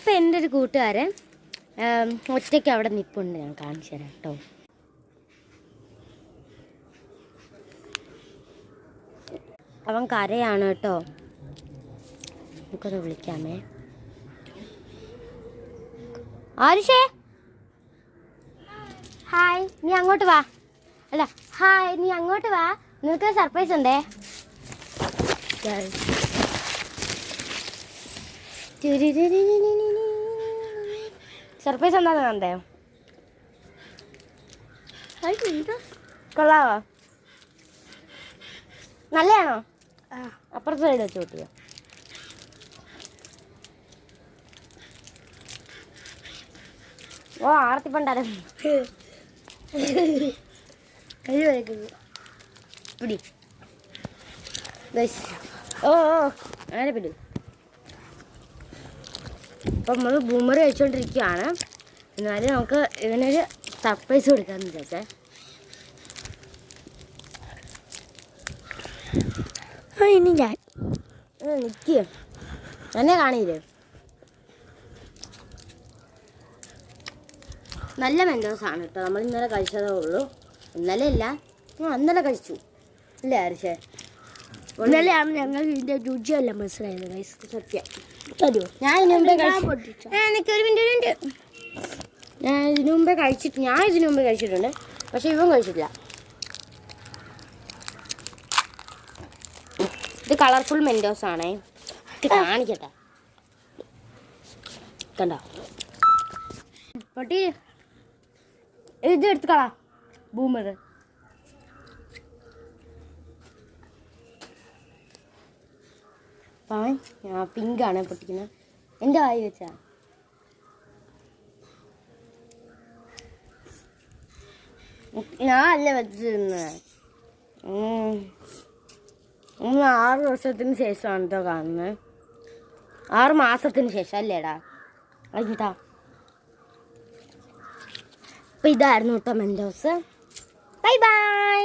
അപ്പം എൻ്റെ ഒരു കൂട്ടുകാരൻ ഒറ്റയ്ക്ക് അവിടെ നിൽപ്പുണ്ട്, ഞാൻ കാണിച്ചു തരാം കേട്ടോ. അവൻ കരയാണ് കേട്ടോ. നമുക്കൊന്ന് വിളിക്കാമേ. ആരുഷേ, ഹായ്, നീ അങ്ങോട്ട് വാ. അല്ല, ഹായ്, നീ അങ്ങോട്ട് വാ, നിനക്ക് സർപ്രൈസ് ഉണ്ടേ. സർപ്രൈസ് എന്താണെന്ന് കണ്ടേ? കൊള്ളാവോ? നല്ലതാണോ? അപ്പുറത്തെ സൈഡ് വെച്ച് കൂട്ടിയോ? ഓ, ആർത്തിപ്പണ്ടാരം പിടി. ഓ അങ്ങനെ പിടി. അപ്പം നമ്മൾ ബൂമർ കഴിച്ചുകൊണ്ടിരിക്കുകയാണ്. എന്നാലും നമുക്ക് ഇവനൊരു സർപ്രൈസ് കൊടുക്കാമെന്ന് വിചാരിച്ചേ. ഇനി ഞാൻ നിൽക്കുക എന്നെ കാണിയില്ലേ? നല്ല മെൻഡോസാണ് കേട്ടോ. നമ്മൾ ഇന്നലെ കഴിച്ചതേ ഉള്ളൂ. ഇന്നലെ ഇല്ല, ഇന്നലെ കഴിച്ചു ഇല്ലേ ആരിഷേ? ഇന്നലെയാണ് ഞങ്ങൾ ഇതിൻ്റെ രുചിയെല്ലാം മനസ്സിലായത് ഗൈസ്. സത്യം. തരുമോ? ഞാൻ ഇതിനു മുമ്പേ എനിക്കൊരു മിനിറ്റ്. ഞാൻ ഇതിനു മുമ്പേ കഴിച്ചിട്ടുണ്ട്, പക്ഷെ ഇവൻ കഴിച്ചിട്ടില്ല. ഇത് കളർഫുൾ മെൻഡോസ് ആണേ. ഇത് കാണിക്കട്ടെ, കണ്ടോ പട്ടി? ഇത് എടുത്തുകളാ ബൂമർ. പിങ്കാണ് പൊട്ടിക്കുന്നത്. എൻ്റെ വായി വെച്ചാ ഞാൻ അല്ല വെച്ചിരുന്നത്. 6 വർഷത്തിന് ശേഷമാണ് കേട്ടോ കാണുന്നത്. 6 മാസത്തിന് ശേഷം അല്ലേടാ? അതിട്ടാ. അപ്പം ഇതായിരുന്നു കേട്ടോ മെൻഡോസ്. Bye bye.